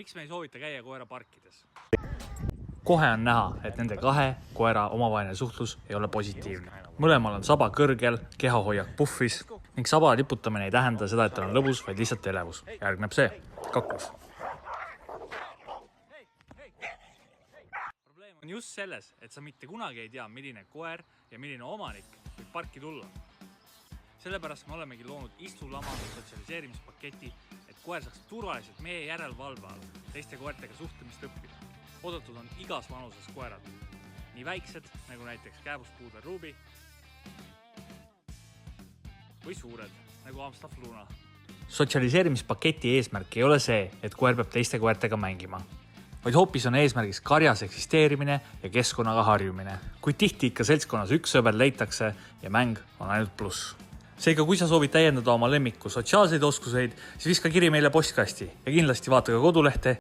Miks me ei soovita käia koera parkides? Kohe on näha, et nende kahe koera omavaheline suhtlus ei ole positiivne. Mõlemal on saba kõrgel, kehahoiak puhvis ning saba liputamine ei tähenda seda, et tal on lõbus, vaid lihtsalt elevus. Järgneb see, kaklus. Probleem on just selles, et sa mitte kunagi ei tea, milline koer ja milline omanik võib parki tulla. Sellepärast me olemegi loonud istulama sotsialiseerimispaketi, et koer saaks turvaliselt meie järelevalve all teiste koertega suhtlemist õppida. Oodatud on igas vanuses koerad, nii väiksed nagu näiteks kääbuspuudel Ruby või suured nagu Amstaff Luna. Sotsialiseerimispaketi eesmärk ei ole see, et koer peab teiste koertega mängima, vaid hoopis on eesmärgiks karjas eksisteerimine ja keskkonnaga harjumine. Kui tihti ikka seltskonnas üks sõber leitakse ja mäng on ainult pluss. Seega, kui sa soovid täiendada oma lemmiku sotsiaalseid oskuseid, siis viska kiri meile postkasti ja kindlasti vaata ka kodulehte